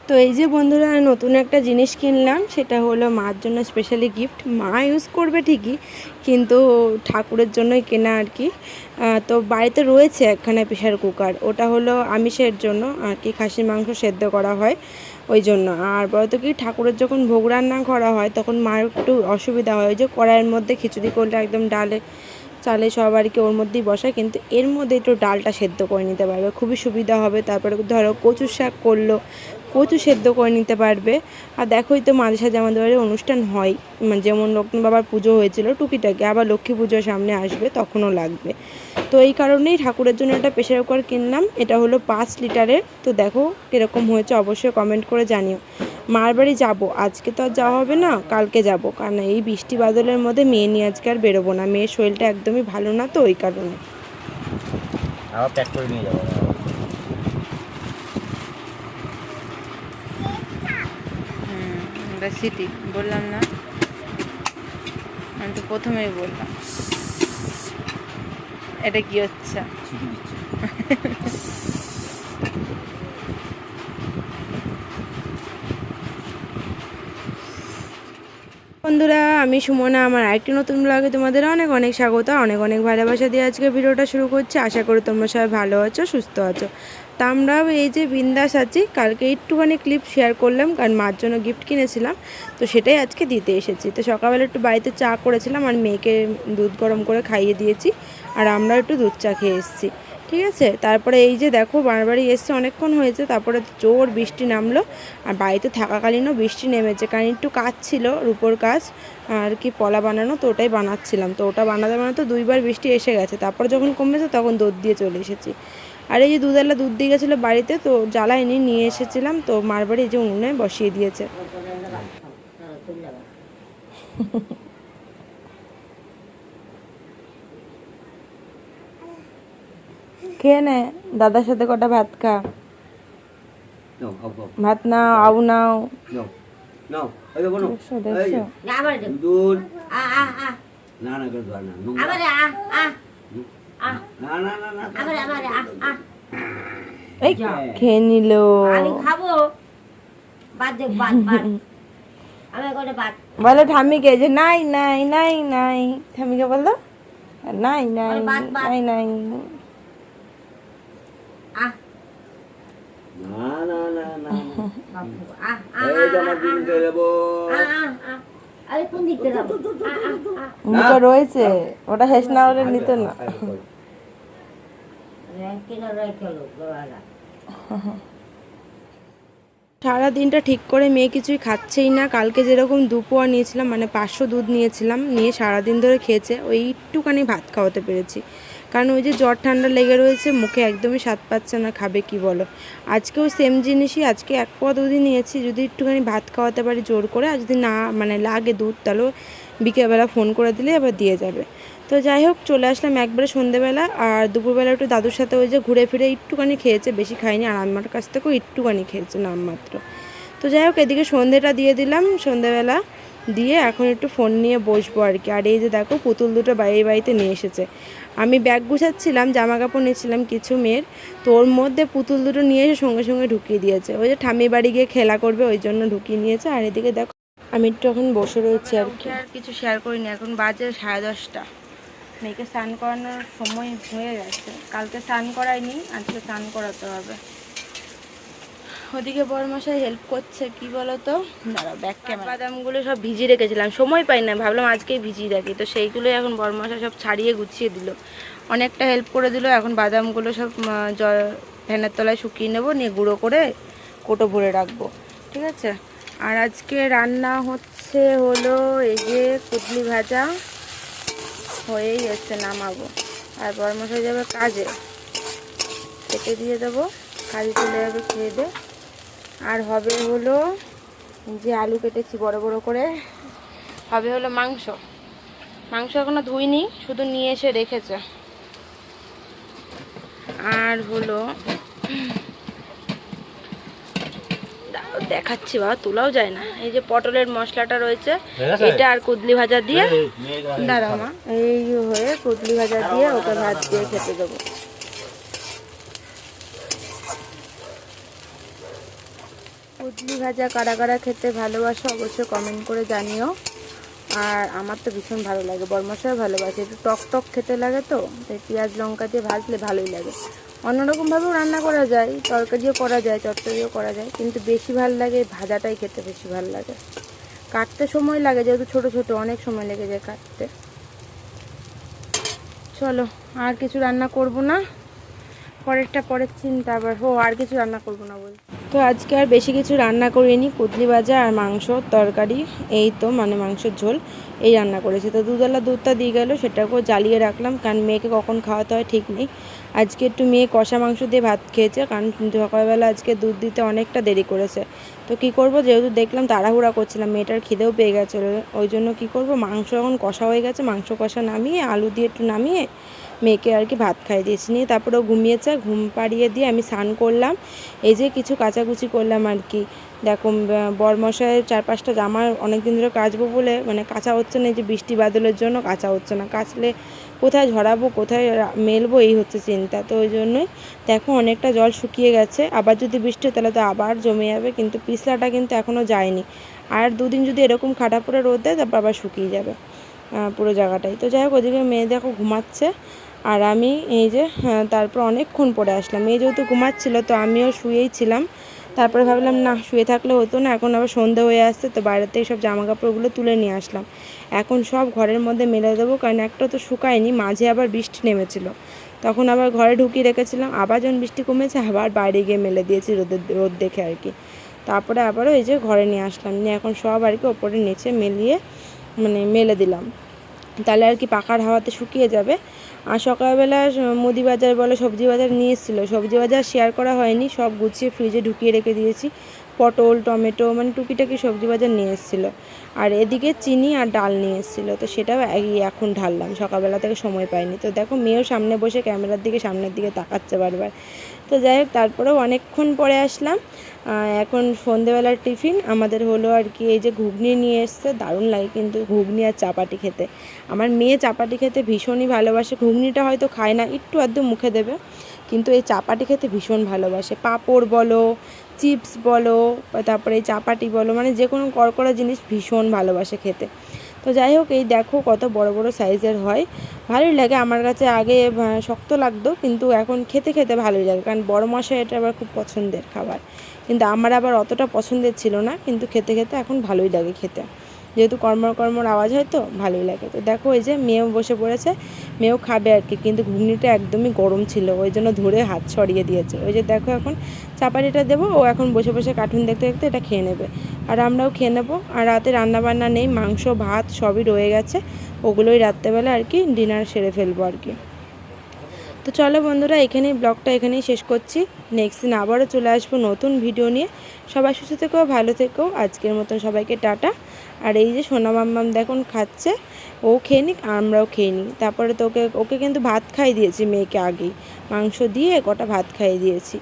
তো এই যে বন্ধুরা নতুন একটা জিনিস কিনলাম, সেটা হলো মার জন্য স্পেশালি গিফট। মা ইউজ করবে ঠিকই, কিন্তু ঠাকুরের জন্যই কেনা আর কি। তো বাড়িতে রয়েছে একখানা প্রেশার কুকার, ওটা হলো আমিষের জন্য আর কি, খাসির মাংস সেদ্ধ করা হয় ওই জন্য। আর বলতো কি, ঠাকুরের যখন ভোগ রান্না করা হয় তখন মার একটু অসুবিধা হয়, ওই যে কড়াইয়ের মধ্যে খিচুড়ি করলে একদম ডালে চালে সব আর কি ওর মধ্যেই বসায়, কিন্তু এর মধ্যে একটু ডালটা সেদ্ধ করে নিতে পারবে, খুবই সুবিধা হবে। তারপরে ধরো কচু শাক করলো, কচু সেদ্ধ করে নিতে পারবে। আর দেখোই তো মাঝে সাঝে আমাদের বাড়ির অনুষ্ঠান হয়, যেমন লক্ষ্মী বাবার পুজো হয়েছিল টুকিটাকি, আবার লক্ষ্মী পুজো সামনে আসবে, তখনও লাগবে। তো এই কারণেই ঠাকুরের জন্য একটা প্রেশার কুকার কিনলাম। এটা হলো 5 লিটারের। তো দেখো কীরকম হয়েছে অবশ্যই কমেন্ট করে জানিও। মার বাড়ি যাবো, আজকে তো আর যাওয়া হবে না, কালকে যাব, কারণ এই বৃষ্টি বাদলের মধ্যে মেয়ে নিয়ে আজকে আর বেরোবো না, মেয়ের শরীরটা একদমই ভালো না, তো ওই কারণে। আবার প্যাক করে নিয়ে যাবো। সিটি বললাম না, আমি তো প্রথমেই বললাম। এটা কি হচ্ছে? বন্ধুরা, আমি সুমনা, আমার আরেকটি নতুন ব্লগে তোমাদের অনেক অনেক স্বাগত, অনেক অনেক ভালোবাসা দিয়ে আজকে ভিডিওটা শুরু করছি। আশা করি তোমরা সবাই ভালো আছো, সুস্থ আছো। তা আমরাও এই যে বিন্দাস আছি। কালকে একটুখানি ক্লিপ শেয়ার করলাম, কারণ মার জন্য গিফট কিনেছিলাম, তো সেটাই আজকে দিতে এসেছি। তো সকালবেলা একটু বাড়িতে চা করেছিলাম, আর মেয়েকে দুধ গরম করে খাইয়ে দিয়েছি, আর আমরা একটু দুধ চা খেয়ে এসেছি, ঠিক আছে। তারপরে এই যে দেখো বাড়ি এসছে, অনেকক্ষণ হয়েছে, তারপরে জোর বৃষ্টি নামলো। আর বাড়িতে থাকাকালীনও বৃষ্টি নেমেছে, কারণ একটু কাজ ছিল, রূপোর কাজ আর কি, পলা বানানো, তো ওটাই বানাচ্ছিলাম। তো ওটা বানাতে বানাতে 2বার বৃষ্টি এসে গেছে, তারপর যখন কমেছে তখন দুধ দিয়ে চলে এসেছি। আর এই যে দুধওয়ালা দুধ দিয়ে গেছিলো বাড়িতে, তো জ্বালাইনি, নিয়ে এসেছিলাম। তো মার বাড়ি এই যে উনুনে বসিয়ে দিয়েছে। খেয়ে নে, দাদার সাথে কটা ভাত খা। ভাত নাও, আউ নাও। খেয়ে নিল। বলো ঠাম্মিকে যে নাই নাই নাই নাই, ঠাম্মিকে বলো নাই নাই নাই নাই। মুখে রয়েছে, ওটা শেষ না হলে নিত না। সারা দিনটা ঠিক করে মেয়ে কিছুই খাচ্ছেই না। কালকে যেরকম দুপোয়া নিয়েছিলাম, মানে 500 দুধ নিয়েছিলাম, নিয়ে সারাদিন ধরে খেয়েছে, ওই একটুখানি ভাত খাওয়াতে পেরেছি, কারণ ওই যে জ্বর ঠান্ডা লেগে রয়েছে, মুখে একদমই স্বাদ পাচ্ছে না, খাবে কি বলো। আজকেও সেম জিনিসই, আজকে 1 পোয়া দুধই নিয়েছি, যদি একটুখানি ভাত খাওয়াতে পারি জোর করে, আর যদি না মানে লাগে দুধ, তাহলে বিকেলবেলা ফোন করে দিলে আবার দিয়ে যাবে। তো যাই হোক, চলে আসলাম একবারে সন্ধেবেলা। আর দুপুরবেলা একটু দাদুর সাথে ওই যে ঘুরে ফিরে একটুখানি খেয়েছে, বেশি খাইনি, আর আমার কাছ থেকেও একটুখানি খেয়েছে নামমাত্র। তো যাই হোক, এদিকে সন্ধেটা দিয়ে দিলাম, সন্ধেবেলা দিয়ে এখন একটু ফোন নিয়ে বসবো আর কি। আর এই যে দেখো পুতুল দুটো বাড়িতে নিয়ে এসেছে। আমি ব্যাগ গুছাচ্ছিলাম, জামা কাপড় নিচ্ছিলাম কিছু মেয়ের, তো ওর মধ্যে পুতুল দুটো নিয়ে এসে সঙ্গে সঙ্গে ঢুকিয়ে দিয়েছে। ওই যে ঠাম্মি বাড়ি গিয়ে খেলা করবে ওই জন্য ঢুকিয়ে নিয়েছে। আর এদিকে দেখো আমি একটু এখন বসে রয়েছি আর কি, আর কিছু শেয়ার করিনি। এখন বাজে 10:30। মেয়েকে স্নান করানোর সময় হয়ে গেছে, কালকে স্নান করাইনি, আজকে স্নান করাতে হবে। ওদিকে বড়মশাই হেল্প করছে, কি বলো তো, দাঁড়াও ব্যাক ক্যামেরা, বাদামগুলো সব ভিজিয়ে রেখেছিলাম, সময় পাই না, ভাবলাম আজকেই ভিজিয়ে রাখি, তো সেইগুলোই এখন বড়মশাই সব ছাড়িয়ে গুছিয়ে দিল, অনেকটা হেল্প করে দিল। এখন বাদামগুলো সব ফ্যানের তলায় শুকিয়ে নেবো, নিয়ে গুঁড়ো করে কোটো ভরে রাখবো, ঠিক আছে। আর আজকে রান্না হলো এই যে কুদলি ভাজা হয়েই এসছে, নামাবো। আর বড়মশাই যাবে কাজে, কেটে দিয়ে দেবো, কাজে চলে যাবে খেয়ে দে। আর হবে হলো যে আলু কেটেছি বড় বড় করে, হবে হলো মাংস এখনো ধুইনি, শুধু নিয়ে এসে রেখেছে। আর হলো দেখাচ্ছি, বা তোলাও যায় না, এই যে পটলের মশলাটা রয়েছে, এটা আর কুদলি ভাজা দিয়ে, দাঁড়াও মা, এই হয়ে কুদলি ভাজা দিয়ে ওকে ভাত দিয়ে খেতে দেবো। কুদলি ভাজা কারা কারা খেতে ভালোবাসো অবশ্যই কমেন্ট করে জানিও। আর আমার তো ভীষণ ভালো লাগে, বরমশাও ভালোবাসে, একটু টক টক খেতে লাগে তো, তাই পেঁয়াজ লঙ্কা দিয়ে ভাজলে ভালোই লাগে। অন্যরকমভাবেও রান্না করা যায়, তরকারিও করা যায়, চচ্চড়িও করা যায়, কিন্তু বেশি ভালো লাগে এই ভাজাটাই খেতে বেশি ভালো লাগে। কাটতে সময় লাগে, যেহেতু ছোটো ছোটো অনেক সময় লেগে যায় কাটতে। চলো আর কিছু রান্না করব না, পরের চিন্তা আবার। আর কিছু রান্না করব না বল। তো আজকে আর বেশি কিছু রান্না করিনি, কুদলি ভাজা আর মাংস তরকারি, এই তো মানে মাংসের ঝোল এই রান্না করেছি। তো দুধওয়ালা দুধটা দিয়ে গেল, সেটাকেও জ্বালিয়ে রাখলাম, কারণ মেয়েকে কখন খাওয়াতে হয় ঠিক নেই। আজকে একটু মেয়ে কষা মাংস দিয়ে ভাত খেয়েছে, কারণ সকালবেলা আজকে দুধ দিতে অনেকটা দেরি করেছে। তো কি করব, যেহেতু দেখলাম তাড়াহুড়া করছিলাম, মেয়েটার খিদেও পেয়ে গেছিলো, ওই জন্য কী করব, মাংস এখন কষা হয়ে গেছে, মাংস কষা নামিয়ে আলু দিয়ে একটু নামিয়ে মেয়েকে আর কি ভাত খাইয়ে দিয়েছি। নিয়ে তারপরেও ঘুমিয়েছে, ঘুম পাড়িয়ে দিয়ে আমি স্নান করলাম, এই যে কিছু কাচাকুচি করলাম আর কি। দেখো বরমশাইয়ের 4-5টা জামা অনেক দিন ধরে কাচবো বলে মানে কাচা হচ্ছে না, এই যে বৃষ্টি বাদলের জন্য কাচা হচ্ছে না। কাচলে কোথায় ঝরাবো, কোথায় মেলবো, এই হচ্ছে চিন্তা। তো ওই জন্যই দেখো অনেকটা জল শুকিয়ে গেছে, আবার যদি বৃষ্টি হয় তাহলে তো আবার জমে যাবে, কিন্তু পিছলাটা কিন্তু এখনও যায়নি। আর দুদিন যদি এরকম খাটা পরে রোদ দেয় তারপর আবার শুকিয়ে যাবে পুরো জায়গাটাই। তো যাই হোক, ওদিকে মেয়ে দেখো ঘুমাচ্ছে, আর আমি এই যে তারপর অনেকক্ষণ পরে আসলাম। মেয়ে যেহেতু ঘুমাচ্ছিল তো আমিও শুয়েই ছিলাম। তারপরে ভাবলাম না, শুয়ে থাকলে হতো না, এখন আবার সন্ধে হয়ে আসছে, তো বাইরের থেকে সব জামা কাপড়গুলো তুলে নিয়ে আসলাম। এখন সব ঘরের মধ্যে মেলে দেবো, কারণ একটা তো শুকায়নি, মাঝে আবার বৃষ্টি নেমেছিল, তখন আবার ঘরে ঢুকিয়ে রেখেছিলাম, আবার যখন বৃষ্টি কমেছে আবার বাইরে গিয়ে মেলে দিয়েছি রোদ দেখে আর কি। তারপরে আবারও এই যে ঘরে নিয়ে আসলাম, নিয়ে এখন সব আর কি ওপরে নিচে মেলিয়ে মানে মেলে দিলাম, তাহলে আর কি পাখার হাওয়াতে শুকিয়ে যাবে। আর সকালবেলা মুদি বাজার বলে সবজি বাজার নিয়ে এসেছিলো, সবজি বাজার শেয়ার করা হয়নি, সব গুছিয়ে ফ্রিজে ঢুকিয়ে রেখে দিয়েছি। পটল টমেটো মানে টুকিটাকি সবজি বাজার নিয়ে এসেছিলো, আর এদিকে চিনি আর ডাল নিয়ে এসেছিলো, তো সেটাও এখন ঢাললাম, সকালবেলা থেকে সময় পাইনি। তো দেখো মেয়েও সামনে বসে ক্যামেরার দিকে সামনের দিকে তাকাচ্ছে বারবার। তো যাই হোক, তারপরেও অনেকক্ষণ পরে আসলাম। এখন সন্ধেবেলার টিফিন আমাদের হলো আর কি, এই যে ঘুগনি নিয়ে এসছে, দারুণ লাগে কিন্তু ঘুগনি আর চাপাটি খেতে। আমার মেয়ে চাপাটি খেতে ভীষণই ভালোবাসে, ঘুগনিটা হয়তো খায় না, একটু আধটু মুখে দেবে, কিন্তু এই চাপাটি খেতে ভীষণ ভালোবাসে। পাঁপড় বলো, চিপস বলো, তারপরে এই চাপাটি বলো, মানে যে কোনো কড়কড়া জিনিস ভীষণ ভালোবাসে খেতে। তো যাই হোক, এই দেখো কত বড় বড় সাইজের হয়, ভালোই লাগে আমার কাছে। আগে শক্ত লাগতো, কিন্তু এখন খেতে খেতে ভালোই লাগে, কারণ বড় মশাই এটা আবার খুব পছন্দের খাবার, কিন্তু আমার আবার অতটা পছন্দের ছিল না, কিন্তু খেতে খেতে এখন ভালোই লাগে খেতে, যেহেতু কর্মর আওয়াজ হয় তো ভালোই লাগে। তো দেখো এই যে মেয়েও বসে পড়েছে, মেয়েও খাবে আর কি, কিন্তু ঘুগনিটা একদমই গরম ছিল, ওই জন্য ধরে হাত সরিয়ে দিয়েছে। ওই যে দেখো এখন চাপাটিটা দেবো, ও এখন বসে বসে কার্টুন দেখতে দেখতে এটা খেয়ে নেবে, আর আমরাও খেয়ে নেবো। আর রাতে রান্নাবান্না নেই, মাংস ভাত সবই রয়ে গেছে, ওগুলোই রাত্রেবেলা আর কি ডিনার সেরে ফেলবো আর কি। তো চলো বন্ধুরা, এখানেই ব্লগটা এখানেই শেষ করছি, নেক্সট দিন আবারও চলে আসবো নতুন ভিডিও নিয়ে। সবাই সুস্থ থেকো, ভালো থেকো, আজকের মতন সবাইকে টাটা। আর এই যে সোনা মাম্মাম দেখুন খাচ্ছে, ও খেয়ে নিক আমরাও খেয়ে নিই, তারপরে ওকে কিন্তু ভাত খাইয়ে দিয়েছি মেয়েকে, আগেই মাংস দিয়ে কটা ভাত খাইয়ে দিয়েছি।